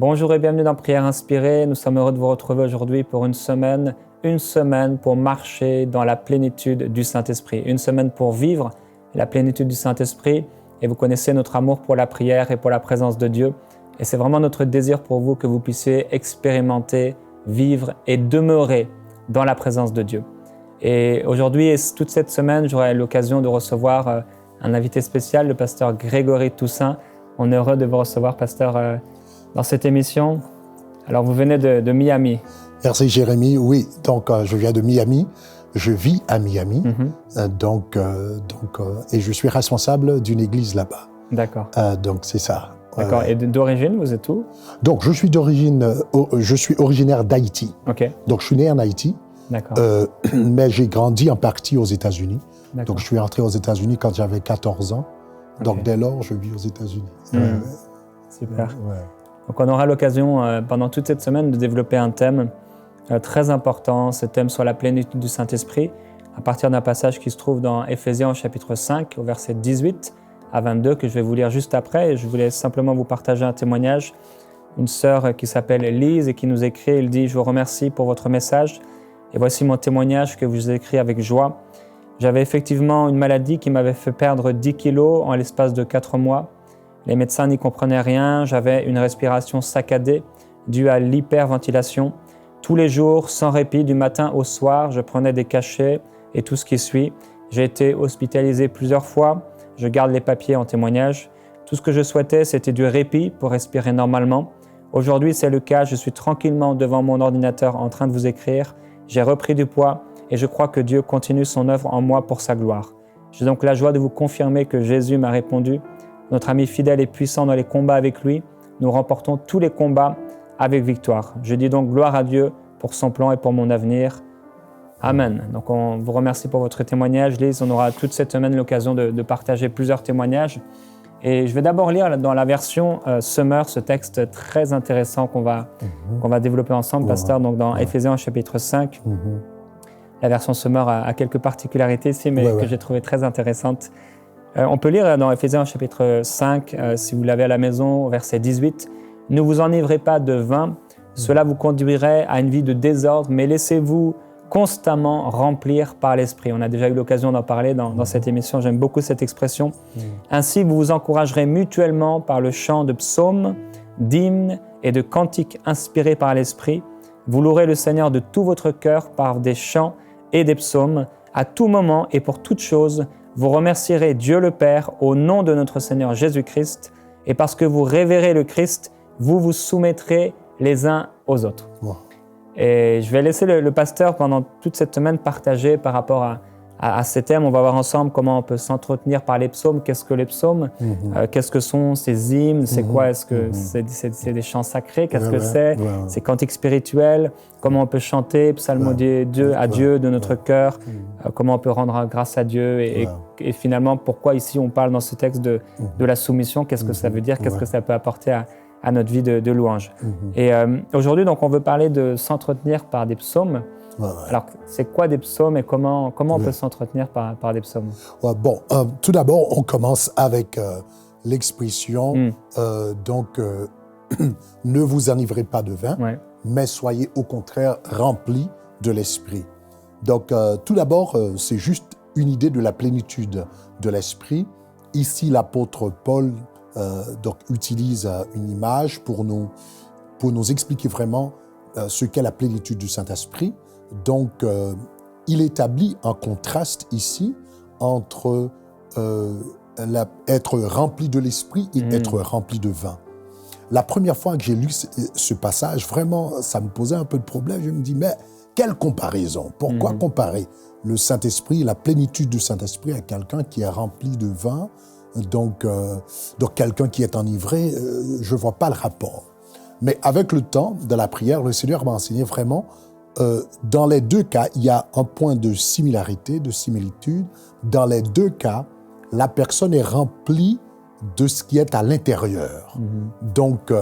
Bonjour et bienvenue dans Prière Inspirée. Nous sommes heureux de vous retrouver aujourd'hui pour une semaine pour marcher dans la plénitude du Saint-Esprit, une semaine pour vivre la plénitude du Saint-Esprit. Et vous connaissez notre amour pour la prière et pour la présence de Dieu. Et c'est vraiment notre désir pour vous que vous puissiez expérimenter, vivre et demeurer dans la présence de Dieu. Et aujourd'hui et toute cette semaine, j'aurai l'occasion de recevoir un invité spécial, le pasteur Grégory Toussaint. On est heureux de vous recevoir, pasteur, dans cette émission. Alors, vous venez de Miami. Merci Jérémy. Oui, donc je viens de Miami. Je vis à Miami. Et je suis responsable d'une église là-bas. D'accord. Donc, c'est ça. D'accord. Et d'origine, vous êtes où? Donc, je suis originaire d'Haïti. OK. Donc, je suis né en Haïti. D'accord. Mais j'ai grandi en partie aux États-Unis. Donc, je suis entré aux États-Unis quand j'avais 14 ans. Donc, Okay. Dès lors, je vis aux États-Unis. Super. Donc, on aura l'occasion pendant toute cette semaine de développer un thème très important, ce thème sur la plénitude du Saint-Esprit, à partir d'un passage qui se trouve dans Éphésiens au chapitre 5, au verset 18 à 22, que je vais vous lire juste après. Et je voulais simplement vous partager un témoignage. Une sœur qui s'appelle Lise et qui nous écrit, elle dit « Je vous remercie pour votre message et voici mon témoignage que je vous ai écrit avec joie. J'avais effectivement une maladie qui m'avait fait perdre 10 kilos en l'espace de 4 mois. Les médecins n'y comprenaient rien, j'avais une respiration saccadée due à l'hyperventilation. Tous les jours, sans répit, du matin au soir, je prenais des cachets et tout ce qui suit. J'ai été hospitalisé plusieurs fois, je garde les papiers en témoignage. Tout ce que je souhaitais, c'était du répit pour respirer normalement. Aujourd'hui, c'est le cas, je suis tranquillement devant mon ordinateur en train de vous écrire. J'ai repris du poids et je crois que Dieu continue son œuvre en moi pour sa gloire. J'ai donc la joie de vous confirmer que Jésus m'a répondu. Notre ami fidèle et puissant dans les combats avec lui. Nous remportons tous les combats avec victoire. Je dis donc gloire à Dieu pour son plan et pour mon avenir. Amen. Donc on vous remercie pour votre témoignage, Lise. On aura toute cette semaine l'occasion de partager plusieurs témoignages. Et je vais d'abord lire dans la version Summer ce texte très intéressant qu'on va développer ensemble, pasteur. Donc dans Éphésiens chapitre 5, la version Summer a quelques particularités ici, mais que j'ai trouvées très intéressantes. On peut lire dans Éphésiens chapitre 5, si vous l'avez à la maison, au verset 18. « Ne vous enivrez pas de vin, cela vous conduirait à une vie de désordre, mais laissez-vous constamment remplir par l'Esprit. » On a déjà eu l'occasion d'en parler dans cette émission, j'aime beaucoup cette expression. « Ainsi, vous vous encouragerez mutuellement par le chant de psaumes, d'hymnes et de cantiques inspirés par l'Esprit. Vous louerez le Seigneur de tout votre cœur par des chants et des psaumes, à tout moment et pour toute chose. Vous remercierez Dieu le Père au nom de notre Seigneur Jésus-Christ, et parce que vous révérez le Christ, vous vous soumettrez les uns aux autres. » Et je vais laisser le pasteur pendant toute cette semaine partager par rapport à ces thèmes. On va voir ensemble comment on peut s'entretenir par les psaumes. Qu'est-ce que les psaumes? Qu'est-ce que sont ces hymnes? C'est quoi? Est-ce que c'est des chants sacrés? Qu'est-ce que c'est? Ces cantiques spirituels? Comment on peut chanter, psalmodier à Dieu de notre cœur? Comment on peut rendre grâce à Dieu? Et finalement, pourquoi ici on parle dans ce texte de la soumission? Qu'est-ce que ça veut dire? Qu'est-ce que ça peut apporter à notre vie de louange? Et aujourd'hui, donc, on veut parler de s'entretenir par des psaumes. Alors, c'est quoi des psaumes et comment on peut s'entretenir par des psaumes? Tout d'abord, on commence avec l'expression ne vous enivrez pas de vin, mais soyez au contraire remplis de l'Esprit. Donc, tout d'abord, c'est juste une idée de la plénitude de l'Esprit. Ici, l'apôtre Paul utilise une image pour nous expliquer vraiment ce qu'est la plénitude du Saint-Esprit. Donc, il établit un contraste ici entre être rempli de l'Esprit et être rempli de vin. La première fois que j'ai lu ce passage, vraiment, ça me posait un peu de problème. Je me dis, mais quelle comparaison? Pourquoi comparer le Saint-Esprit, la plénitude du Saint-Esprit à quelqu'un qui est rempli de vin? Donc quelqu'un qui est enivré, je ne vois pas le rapport. Mais avec le temps de la prière, le Seigneur m'a enseigné vraiment, dans les deux cas, il y a un point de similarité, de similitude. Dans les deux cas, la personne est remplie de ce qui est à l'intérieur. Donc,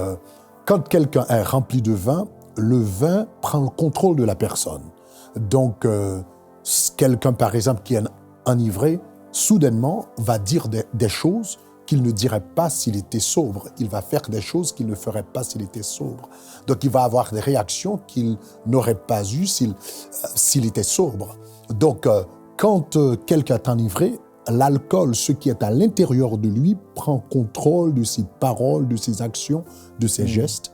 quand quelqu'un est rempli de vin, le vin prend le contrôle de la personne. Donc, quelqu'un, par exemple, qui est enivré, soudainement, va dire des choses qu'il ne dirait pas s'il était sobre. Il va faire des choses qu'il ne ferait pas s'il était sobre. Donc, il va avoir des réactions qu'il n'aurait pas eues s'il était sobre. Donc, quand quelqu'un est enivré, l'alcool, ce qui est à l'intérieur de lui, prend contrôle de ses paroles, de ses actions, de ses gestes.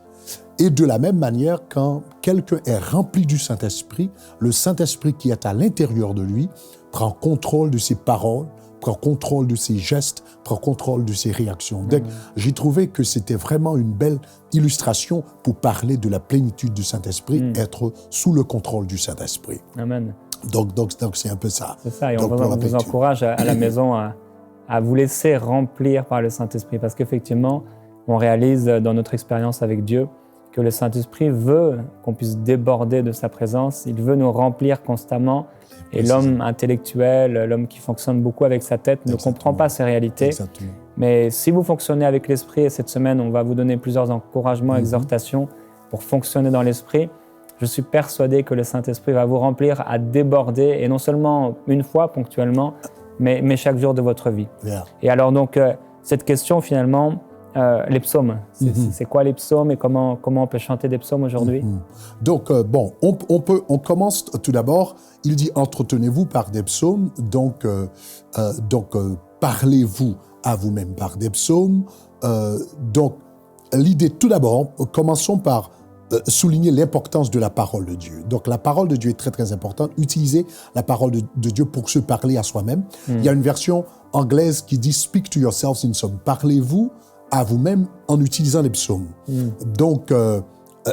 Et de la même manière, quand quelqu'un est rempli du Saint-Esprit, le Saint-Esprit qui est à l'intérieur de lui prend contrôle de ses paroles, prend contrôle de ses gestes, prend contrôle de ses réactions. Donc, j'ai trouvé que c'était vraiment une belle illustration pour parler de la plénitude du Saint-Esprit, être sous le contrôle du Saint-Esprit. Amen. Donc c'est un peu ça. C'est ça, et on vous encourage à la maison à vous laisser remplir par le Saint-Esprit, parce qu'effectivement, on réalise dans notre expérience avec Dieu que le Saint-Esprit veut qu'on puisse déborder de sa présence, il veut nous remplir constamment, et l'homme intellectuel, l'homme qui fonctionne beaucoup avec sa tête, ne comprend pas ces réalités. Exactement. Mais si vous fonctionnez avec l'Esprit, et cette semaine, on va vous donner plusieurs encouragements, exhortations pour fonctionner dans l'Esprit, je suis persuadé que le Saint-Esprit va vous remplir à déborder, et non seulement une fois ponctuellement, mais chaque jour de votre vie. Yeah. Et alors donc, cette question finalement, les psaumes, c'est quoi les psaumes et comment on peut chanter des psaumes aujourd'hui? Donc, on commence tout d'abord, il dit « Entretenez-vous par des psaumes », donc parlez-vous à vous-même par des psaumes. Donc, l'idée, tout d'abord, commençons par souligner l'importance de la parole de Dieu. Donc, la parole de Dieu est très, très importante. Utilisez la parole de Dieu pour se parler à soi-même. Il y a une version anglaise qui dit « Speak to yourselves in psalms ». Parlez-vous à vous-même en utilisant les psaumes. Donc,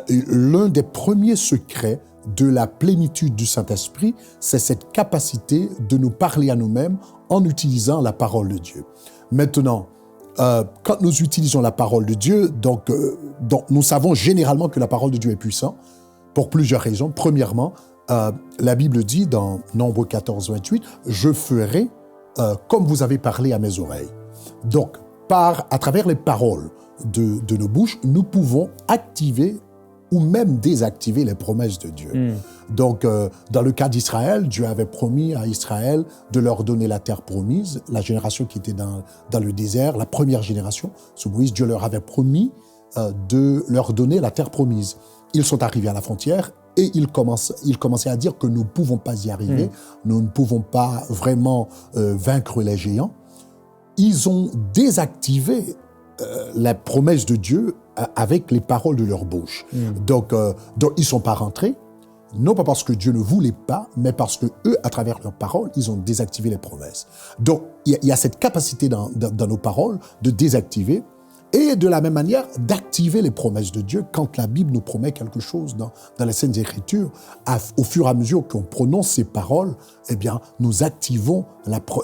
l'un des premiers secrets de la plénitude du Saint-Esprit, c'est cette capacité de nous parler à nous-mêmes en utilisant la parole de Dieu. Maintenant, quand nous utilisons la parole de Dieu, donc nous savons généralement que la parole de Dieu est puissante pour plusieurs raisons. Premièrement, la Bible dit dans Nombre 14, 28, « Je ferai comme vous avez parlé à mes oreilles ». Donc, à travers les paroles de nos bouches, nous pouvons activer ou même désactiver les promesses de Dieu. Donc, dans le cas d'Israël, Dieu avait promis à Israël de leur donner la terre promise, la génération qui était dans le désert, la première génération, sous Moïse, Dieu leur avait promis de leur donner la terre promise. Ils sont arrivés à la frontière et ils commençaient à dire que nous ne pouvons pas y arriver, nous ne pouvons pas vraiment vaincre les géants. Ils ont désactivé la promesse de Dieu avec les paroles de leur bouche. Donc, ils ne sont pas rentrés, non pas parce que Dieu ne voulait pas, mais parce que eux, à travers leurs paroles, ils ont désactivé les promesses. Donc, il y a cette capacité dans nos paroles de désactiver et de la même manière d'activer les promesses de Dieu quand la Bible nous promet quelque chose dans les Saintes Écritures. Au fur et à mesure qu'on prononce ces paroles, eh bien, nous activons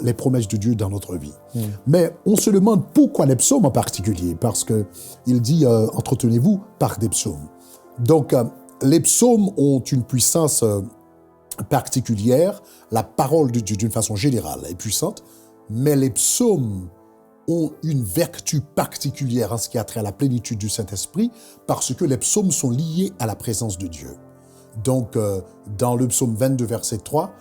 les promesses de Dieu dans notre vie. Mais on se demande pourquoi les psaumes en particulier, parce qu'il dit « Entretenez-vous par des psaumes ». Donc, les psaumes ont une puissance particulière. La parole de Dieu, d'une façon générale, est puissante, mais les psaumes ont une vertu particulière en ce qui a trait à la plénitude du Saint-Esprit, parce que les psaumes sont liés à la présence de Dieu. Donc, dans le psaume 22, verset 3,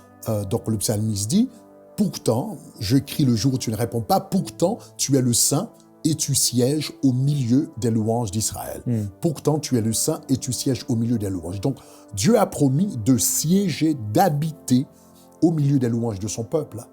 donc le psalmiste dit « Pourtant, je crie le jour où tu ne réponds pas, pourtant tu es le Saint et tu sièges au milieu des louanges d'Israël. Pourtant tu es le Saint et tu sièges au milieu des louanges. » Donc, Dieu a promis de siéger, d'habiter au milieu des louanges de son peuple.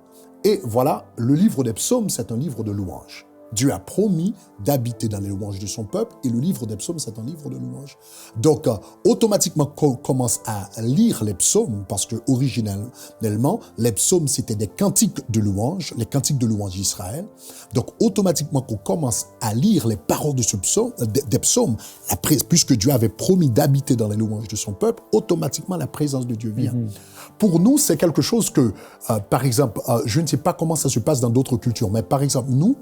Et voilà, le livre des psaumes, c'est un livre de louanges. Dieu a promis d'habiter dans les louanges de son peuple et le livre des psaumes, c'est un livre de louanges. Donc, automatiquement, on commence à lire les psaumes parce que originellement, les psaumes, c'était des cantiques de louanges, les cantiques de louanges d'Israël. Donc, automatiquement, qu'on commence à lire les paroles de des psaumes, puisque Dieu avait promis d'habiter dans les louanges de son peuple, automatiquement, la présence de Dieu vient. Pour nous, c'est quelque chose que, par exemple, je ne sais pas comment ça se passe dans d'autres cultures, mais par exemple, nous,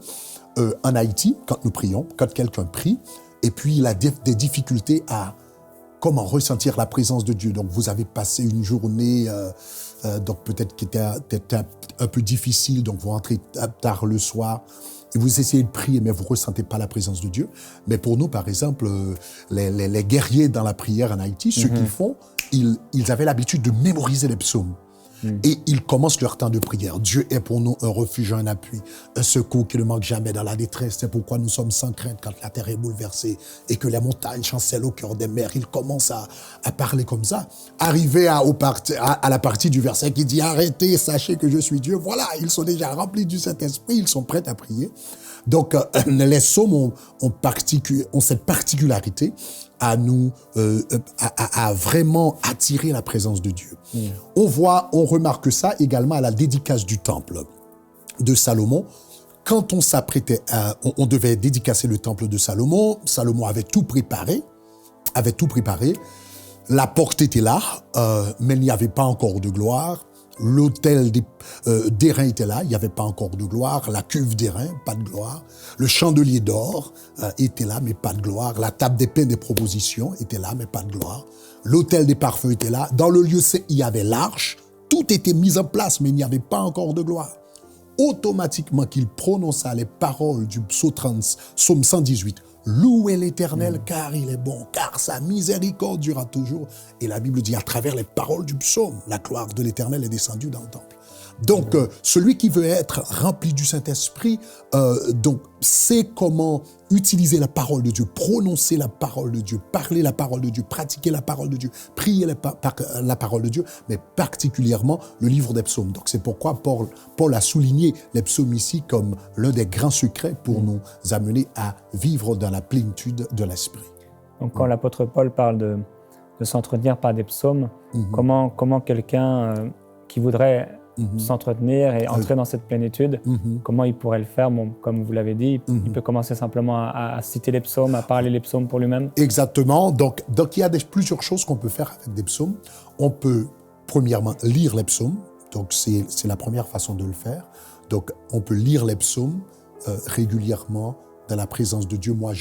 en Haïti, quand nous prions, quand quelqu'un prie, et puis il a des difficultés à comment ressentir la présence de Dieu. Donc, vous avez passé une journée, donc peut-être qui était un peu difficile, donc vous rentrez tard le soir, et vous essayez de prier, mais vous ne ressentez pas la présence de Dieu. Mais pour nous, par exemple, les guerriers dans la prière en Haïti, ce qu'ils font, ils avaient l'habitude de mémoriser les psaumes. Et ils commencent leur temps de prière. Dieu est pour nous un refuge, un appui, un secours qui ne manque jamais dans la détresse. C'est pourquoi nous sommes sans crainte quand la terre est bouleversée et que les montagnes chancellent au cœur des mers. Ils commencent à parler comme ça. Arrivé à la partie du verset qui dit « Arrêtez, sachez que je suis Dieu ». Voilà, ils sont déjà remplis du Saint-Esprit, ils sont prêts à prier. Donc, les psaumes ont cette particularité à nous, à vraiment attirer la présence de Dieu. On remarque ça également à la dédicace du temple de Salomon. Quand on s'apprêtait on devait dédicacer le temple de Salomon, Salomon avait tout préparé. La porte était là, mais il n'y avait pas encore de gloire. L'autel d'airain était là, il n'y avait pas encore de gloire. La cuve d'airain, pas de gloire. Le chandelier d'or était là, mais pas de gloire. La table des pains des propositions était là, mais pas de gloire. L'autel des parfums était là. Dans le lieu saint, il y avait l'arche. Tout était mis en place, mais il n'y avait pas encore de gloire. Automatiquement qu'il prononça les paroles du psaume 118, « Louez l'Éternel car il est bon, car sa miséricorde durera toujours. » Et la Bible dit à travers les paroles du psaume, la gloire de l'Éternel est descendue dans le temple. Donc, celui qui veut être rempli du Saint-Esprit, donc sait comment utiliser la parole de Dieu, prononcer la parole de Dieu, parler la parole de Dieu, pratiquer la parole de Dieu, prier la parole de Dieu, mais particulièrement le livre des psaumes. Donc, c'est pourquoi Paul a souligné les psaumes ici comme l'un des grands secrets pour nous amener à vivre dans la plénitude de l'Esprit. Donc, quand l'apôtre Paul parle de s'entretenir par des psaumes, comment quelqu'un qui voudrait s'entretenir et entrer dans cette plénitude, comment il pourrait le faire? Bon, comme vous l'avez dit, il peut commencer simplement à citer les psaumes, à parler les psaumes pour lui-même. Exactement. Donc il y a plusieurs choses qu'on peut faire avec des psaumes. On peut, premièrement, lire les psaumes. Donc, c'est la première façon de le faire. Donc, on peut lire les psaumes régulièrement dans la présence de Dieu. Moi,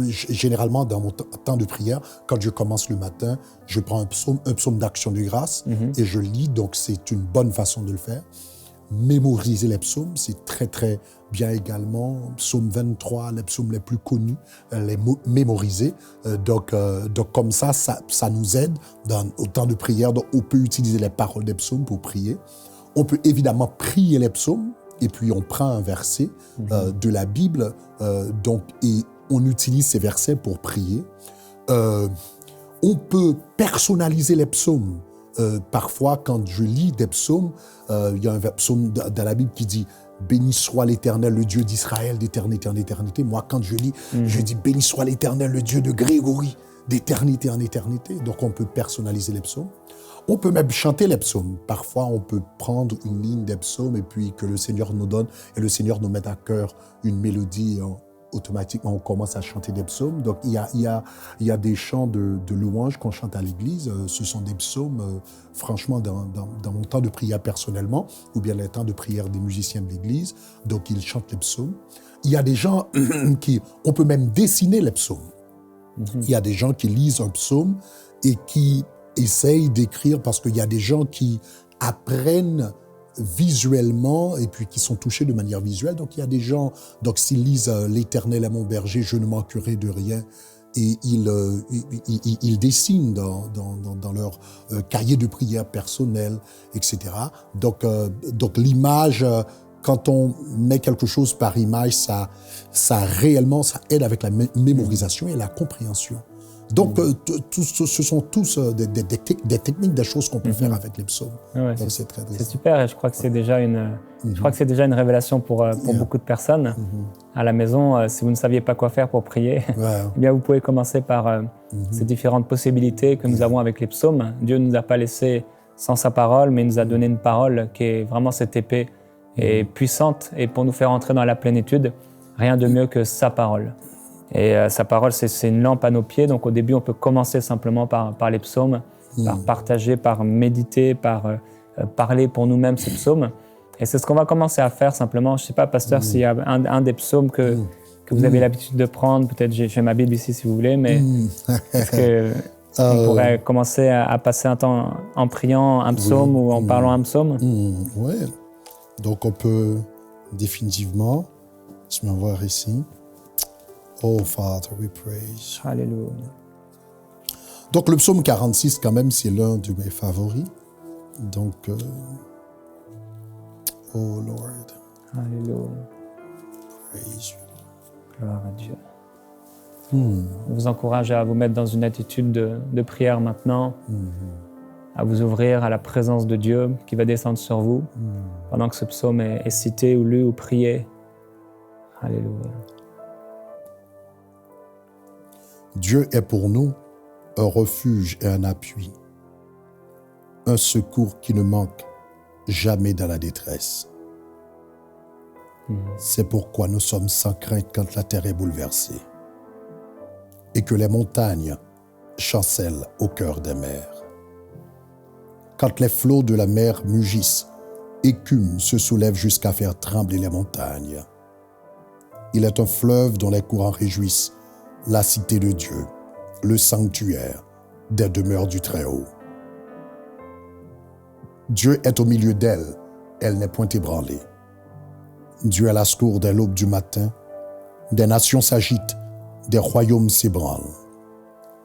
généralement, dans mon temps de prière, quand je commence le matin, je prends un psaume d'action de grâce et je lis. Donc, c'est une bonne façon de le faire. Mémoriser les psaumes, c'est très, très bien également. Psaume 23, les psaumes les plus connus, les mémoriser. Donc, comme ça nous aide au temps de prière. Donc, on peut utiliser les paroles des psaumes pour prier. On peut évidemment prier les psaumes. Et puis, on prend un verset de la Bible, et on utilise ces versets pour prier. On peut personnaliser les psaumes. Parfois, quand je lis des psaumes, il y a un psaume dans la Bible qui dit « Béni soit l'Éternel, le Dieu d'Israël, d'éternité en éternité ». Moi, quand je lis, je dis « Béni soit l'Éternel, le Dieu de Grégory, d'éternité en éternité ». Donc, on peut personnaliser les psaumes. On peut même chanter les psaumes. Parfois, on peut prendre une ligne des psaumes et puis que le Seigneur nous donne et le Seigneur nous mette à cœur une mélodie. Automatiquement, on commence à chanter des psaumes. Donc, il y a des chants de louanges qu'on chante à l'église. Ce sont des psaumes, franchement, dans mon temps de prière personnellement, ou bien les temps de prière des musiciens de l'église. Donc, ils chantent les psaumes. Il y a des gens on peut même dessiner les psaumes. Il y a des gens qui lisent un psaume et qui essayent d'écrire, parce qu'il y a des gens qui apprennent visuellement et puis qui sont touchés de manière visuelle. Donc, il y a des gens, donc s'ils lisent « L'Éternel est mon berger, je ne manquerai de rien », et ils dessinent dans leur cahier de prière personnel, etc. Donc l'image, quand on met quelque chose par image, ça aide avec la mémorisation et la compréhension. Donc, ce sont tous des techniques, des choses qu'on peut faire avec les psaumes. Ouais, donc, c'est super, et je crois que c'est déjà une révélation pour beaucoup de personnes. À la maison, si vous ne saviez pas quoi faire pour prier, eh bien, vous pouvez commencer par ces différentes possibilités que nous avons avec les psaumes. Dieu ne nous a pas laissés sans sa parole, mais il nous a donné une parole qui est vraiment cette épée et puissante, et pour nous faire entrer dans la plénitude, rien de mieux que sa parole. Et sa parole, c'est une lampe à nos pieds. Donc au début, on peut commencer simplement par les psaumes, par partager, par méditer, par parler pour nous-mêmes ces psaumes. Et c'est ce qu'on va commencer à faire simplement. Je ne sais pas, pasteur, s'il y a un des psaumes que vous avez l'habitude de prendre. Peut-être j'ai ma Bible ici si vous voulez, mais est-ce qu'on pourrait commencer à passer un temps en priant un psaume ou en parlant un psaume? Oui. Donc on peut définitivement, je vais voir ici. Oh, Father, we praise. Alléluia. Donc, le psaume 46, quand même, c'est l'un de mes favoris. Donc, oh Lord, Alléluia. praise you. Gloire à Dieu. Je vous encourage à vous mettre dans une attitude de prière maintenant, à vous ouvrir à la présence de Dieu qui va descendre sur vous pendant que ce psaume est cité ou lu ou prié. Alléluia. Dieu est pour nous un refuge et un appui, un secours qui ne manque jamais dans la détresse. C'est pourquoi nous sommes sans crainte quand la terre est bouleversée et que les montagnes chancellent au cœur des mers. Quand les flots de la mer mugissent, écume se soulève jusqu'à faire trembler les montagnes. Il est un fleuve dont les courants réjouissent la cité de Dieu, le sanctuaire des demeures du Très-Haut. Dieu est au milieu d'elle, elle n'est point ébranlée. Dieu est la secours dès l'aube du matin, des nations s'agitent, des royaumes s'ébranlent.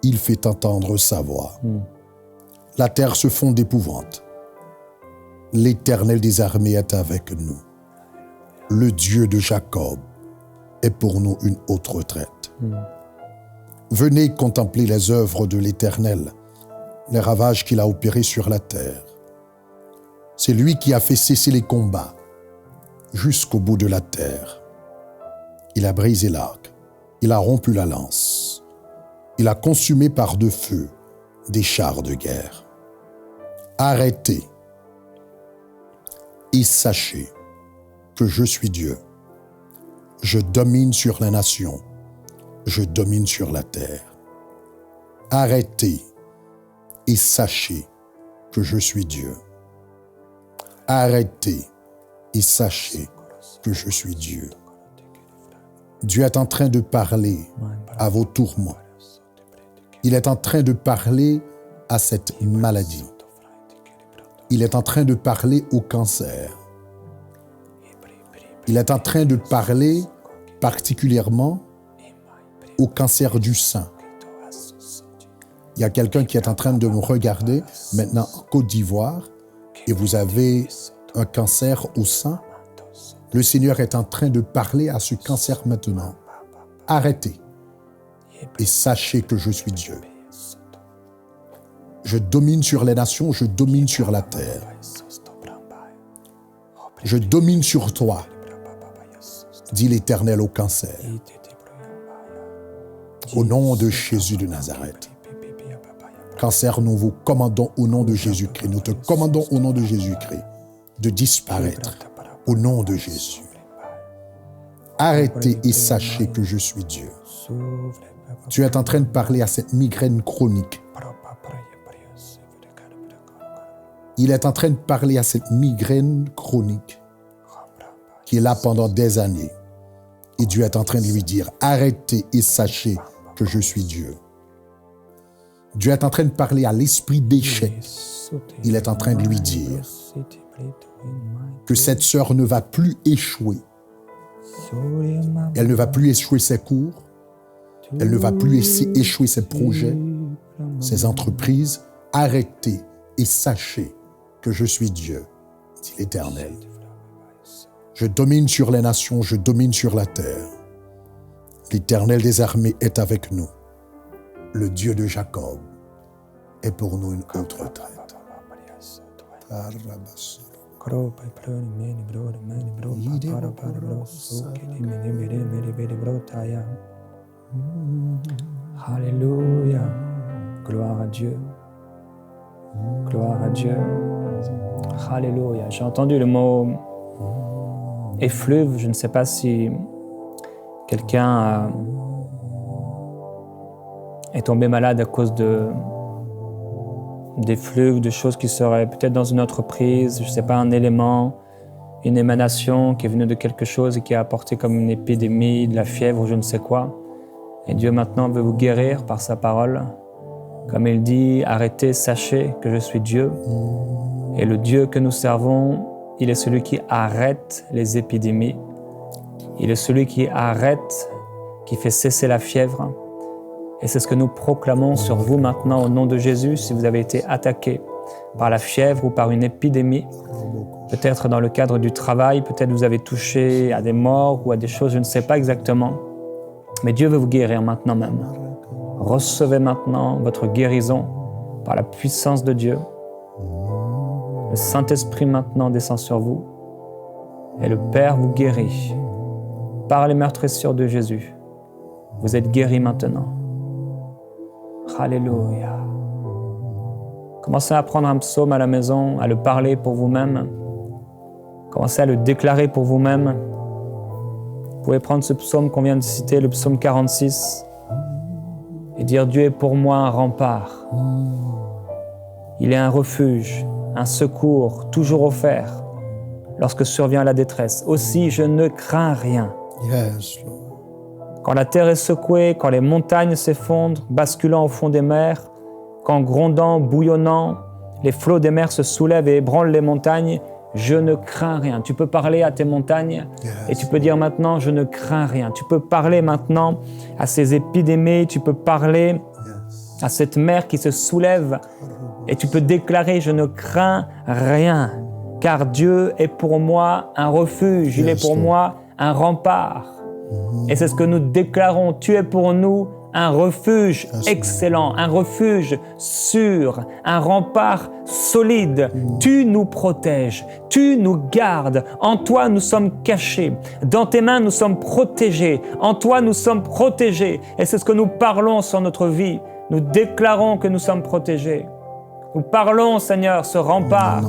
Il fait entendre sa voix. La terre se fond d'épouvante. L'Éternel des armées est avec nous. Le Dieu de Jacob est pour nous une haute retraite. Venez contempler les œuvres de l'Éternel, les ravages qu'il a opérés sur la terre. C'est lui qui a fait cesser les combats jusqu'au bout de la terre. Il a brisé l'arc, il a rompu la lance, il a consumé par deux feux des chars de guerre. Arrêtez et sachez que je suis Dieu. Je domine sur les nations, je domine sur la terre. Arrêtez et sachez que je suis Dieu. Arrêtez et sachez que je suis Dieu. Dieu est en train de parler à vos tourments. Il est en train de parler à cette maladie. Il est en train de parler au cancer. Il est en train de parler particulièrement au cancer du sein. Il y a quelqu'un qui est en train de me regarder maintenant en Côte d'Ivoire et vous avez un cancer au sein. Le Seigneur est en train de parler à ce cancer maintenant. Arrêtez et sachez que je suis Dieu. Je domine sur les nations, je domine sur la terre. Je domine sur toi, dit l'Éternel au cancer. Au nom de Jésus de Nazareth. Cancer, nous vous commandons au nom de Jésus-Christ. Nous te commandons au nom de Jésus-Christ de disparaître au nom de Jésus. Arrêtez et sachez que je suis Dieu. Tu es en train de parler à cette migraine chronique. Il est en train de parler à cette migraine chronique qui est là pendant des années. Et Dieu est en train de lui dire, arrêtez et sachez que je suis Dieu. Dieu est en train de parler à l'esprit d'échec. Il est en train de lui dire que cette sœur ne va plus échouer. Elle ne va plus échouer ses cours. Elle ne va plus échouer ses projets, ses entreprises. Arrêtez et sachez que je suis Dieu, dit l'Éternel. Je domine sur les nations, je domine sur la terre. L'Éternel des armées est avec nous. Le Dieu de Jacob est pour nous une haute retraite. Alléluia. Gloire à Dieu. Gloire à Dieu. Alléluia. J'ai entendu le mot effluve. Je ne sais pas si quelqu'un est tombé malade à cause d'effluves, de choses qui seraient peut-être dans une entreprise, je ne sais pas, un élément, une émanation qui est venue de quelque chose et qui a apporté comme une épidémie, de la fièvre ou je ne sais quoi. Et Dieu maintenant veut vous guérir par sa parole. Comme il dit, arrêtez, sachez que je suis Dieu. Et le Dieu que nous servons, il est celui qui arrête les épidémies. Il est celui qui arrête, qui fait cesser la fièvre. Et c'est ce que nous proclamons sur vous maintenant au nom de Jésus. Si vous avez été attaqué par la fièvre ou par une épidémie. Peut-être dans le cadre du travail, peut-être vous avez touché à des morts ou à des choses, je ne sais pas exactement. Mais Dieu veut vous guérir maintenant même. Recevez maintenant votre guérison par la puissance de Dieu. Le Saint-Esprit maintenant descend sur vous et le Père vous guérit. Par les meurtrissures de Jésus, vous êtes guéris maintenant. Alléluia. Commencez à prendre un psaume à la maison, à le parler pour vous-même. Commencez à le déclarer pour vous-même. Vous pouvez prendre ce psaume qu'on vient de citer, le psaume 46, et dire « Dieu est pour moi un rempart. Il est un refuge, un secours toujours offert lorsque survient la détresse. Aussi, je ne crains rien. Yes, Lord. Quand la terre est secouée, quand les montagnes s'effondrent, basculant au fond des mers, quand grondant, bouillonnant, les flots des mers se soulèvent et ébranlent les montagnes, je ne crains rien. » Tu peux parler à tes montagnes et tu peux dire maintenant « Je ne crains rien ». Tu peux parler maintenant à ces épidémies, tu peux parler à cette mer qui se soulève et tu peux déclarer « Je ne crains rien, car Dieu est pour moi un refuge, il est pour moi un rempart. » Et c'est ce que nous déclarons, tu es pour nous un refuge excellent, un refuge sûr, un rempart solide. Tu nous protèges, tu nous gardes. En toi, nous sommes cachés. Dans tes mains, nous sommes protégés. En toi, nous sommes protégés. Et c'est ce que nous parlons sur notre vie. Nous déclarons que nous sommes protégés. Nous parlons, Seigneur, ce rempart.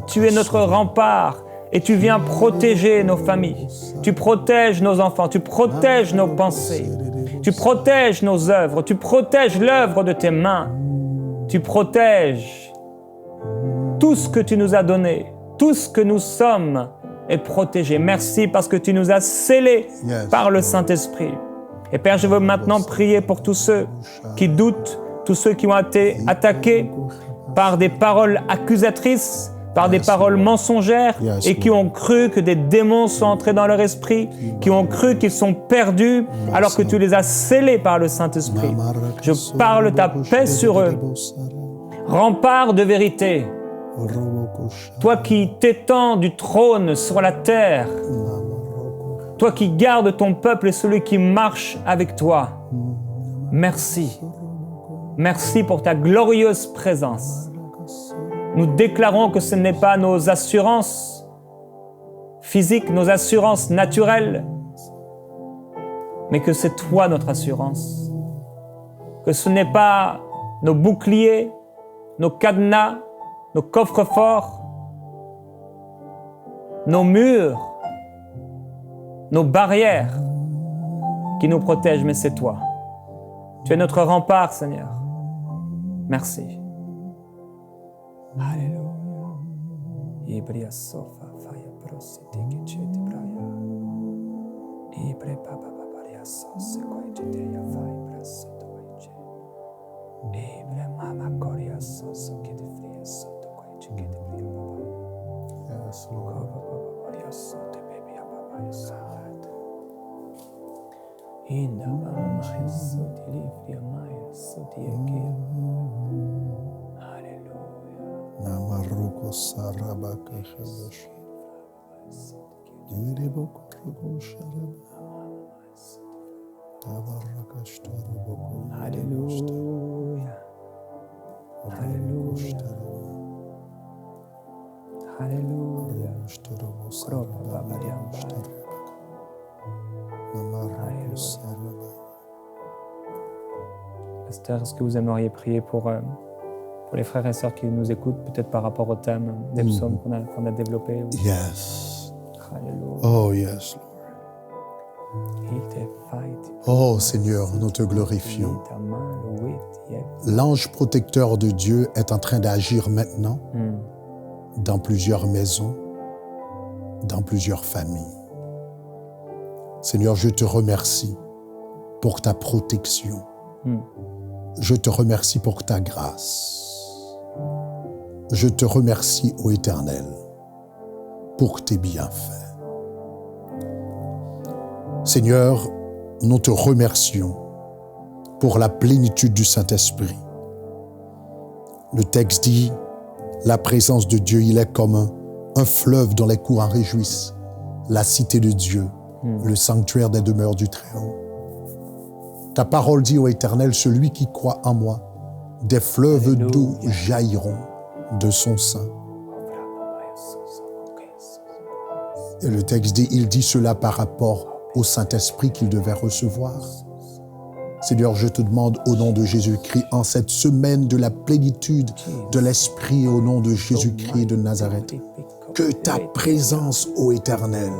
Tu es notre rempart. Et tu viens protéger nos familles. Tu protèges nos enfants. Tu protèges nos pensées. Tu protèges nos œuvres. Tu protèges l'œuvre de tes mains. Tu protèges tout ce que tu nous as donné. Tout ce que nous sommes est protégé. Merci parce que tu nous as scellés par le Saint-Esprit. Et Père, je veux maintenant prier pour tous ceux qui doutent, tous ceux qui ont été attaqués par des paroles accusatrices, par des paroles mensongères et qui ont cru que des démons sont entrés dans leur esprit, qui ont cru qu'ils sont perdus alors que tu les as scellés par le Saint-Esprit. Je parle ta paix sur eux. Rempart de vérité, toi qui t'étends du trône sur la terre, toi qui gardes ton peuple et celui qui marche avec toi. Merci. Merci pour ta glorieuse présence. Nous déclarons que ce n'est pas nos assurances physiques, nos assurances naturelles, mais que c'est toi notre assurance. Que ce n'est pas nos boucliers, nos cadenas, nos coffres-forts, nos murs, nos barrières qui nous protègent, mais c'est toi. Tu es notre rempart, Seigneur. Merci. Alléluia. Ibria sofa faya prosite que chete braya. Ibre papa paparia sose koite ya fai prasoto koite. Ibre mama koria soso que de fria soto koite que de bria papa. Yes, Lord. Papa paparia sote baby papa sahat. Inda mama sote lifria maya sote ekia. Namaroko sarabaka shabash. Diriboko roko sharaba. Tabaraka shtaraboko. Alléluia. Alléluia. Alléluia. Kropa babariamba. Namaroko saraba. Pasteur, est-ce que vous aimeriez prier pour les frères et sœurs qui nous écoutent, peut-être par rapport au thème des psaumes qu'on a développé? Yes. Alléluia. Oh, yes, Lord. Oh, Seigneur, nous te glorifions. L'ange protecteur de Dieu est en train d'agir maintenant dans plusieurs maisons, dans plusieurs familles. Seigneur, je te remercie pour ta protection. Je te remercie pour ta grâce. Je te remercie, ô Éternel, pour tes bienfaits. Seigneur, nous te remercions pour la plénitude du Saint-Esprit. Le texte dit La présence de Dieu, il est comme un fleuve dont les courants réjouissent. La cité de Dieu, le sanctuaire des demeures du Très-Haut. Ta parole dit, ô Éternel, celui qui croit en moi, des fleuves d'eau jailliront de son sein. Et le texte dit, il dit cela par rapport au Saint-Esprit qu'il devait recevoir. Seigneur, je te demande au nom de Jésus-Christ, en cette semaine de la plénitude de l'Esprit, au nom de Jésus-Christ de Nazareth, que ta présence, ô Éternel,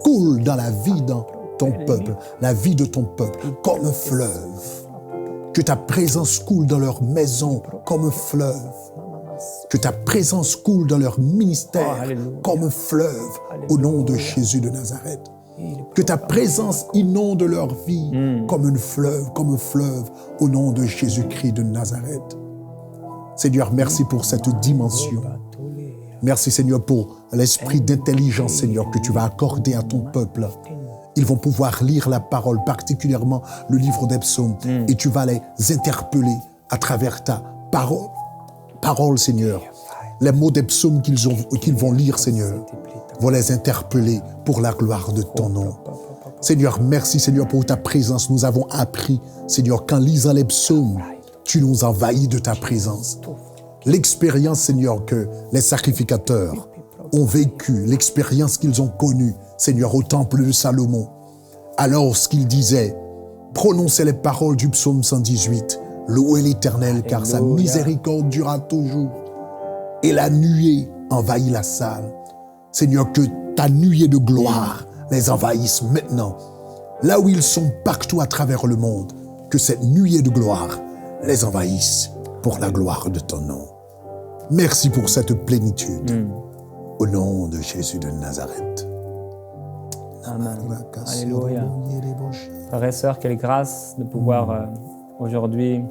coule dans la vie de ton peuple, la vie de ton peuple, comme un fleuve. Que ta présence coule dans leur maison comme un fleuve. Que ta présence coule dans leur ministère comme un fleuve, au nom de Jésus de Nazareth. Que ta présence inonde leur vie comme un fleuve, au nom de Jésus-Christ de Nazareth. Seigneur, merci pour cette dimension. Merci, Seigneur, pour l'esprit d'intelligence, Seigneur, que tu vas accorder à ton peuple. Ils vont pouvoir lire la parole, particulièrement le livre des psaumes, et tu vas les interpeller à travers ta parole, Seigneur. Les mots des psaumes qu'ils vont lire, Seigneur, vont les interpeller pour la gloire de ton nom. Seigneur, merci, Seigneur, pour ta présence. Nous avons appris, Seigneur, qu'en lisant les psaumes, tu nous envahis de ta présence. L'expérience, Seigneur, que les sacrificateurs ont vécue, l'expérience qu'ils ont connue, Seigneur, au temple de Salomon, alors qu'ils disaient, prononcez les paroles du psaume 118, louez l'Éternel, car sa miséricorde durera toujours. Et la nuée envahit la salle. Seigneur, que ta nuée de gloire les envahisse maintenant. Là où ils sont partout à travers le monde, que cette nuée de gloire les envahisse pour la gloire de ton nom. Merci pour cette plénitude. Au nom de Jésus de Nazareth. Amen. Alléluia. Frères et sœurs, quelle grâce de pouvoir aujourd'hui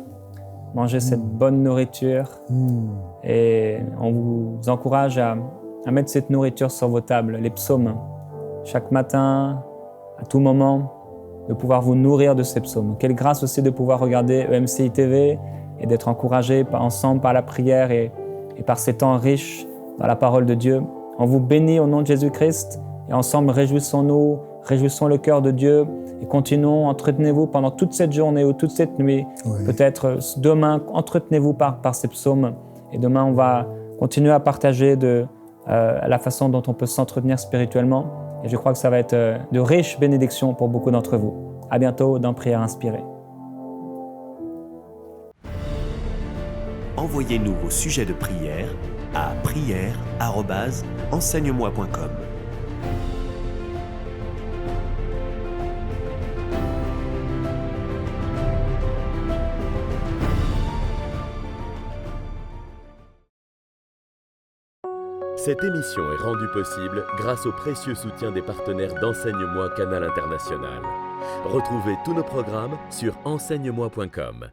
manger cette bonne nourriture. Et on vous encourage à mettre cette nourriture sur vos tables, les psaumes. Chaque matin, à tout moment, de pouvoir vous nourrir de ces psaumes. Quelle grâce aussi de pouvoir regarder EMCI TV et d'être encouragés ensemble par la prière et par ces temps riches dans la parole de Dieu. On vous bénit au nom de Jésus-Christ et ensemble réjouissons-nous, réjouissons le cœur de Dieu et continuons, entretenez-vous pendant toute cette journée ou toute cette nuit. Peut-être demain, entretenez-vous par ces psaumes et demain on va continuer à partager la façon dont on peut s'entretenir spirituellement et je crois que ça va être de riches bénédictions pour beaucoup d'entre vous. À bientôt dans Prière Inspirée. Envoyez-nous vos sujets de prière à prière@enseigne-moi.com. Cette émission est rendue possible grâce au précieux soutien des partenaires d'Enseigne-moi Canal International. Retrouvez tous nos programmes sur enseigne-moi.com.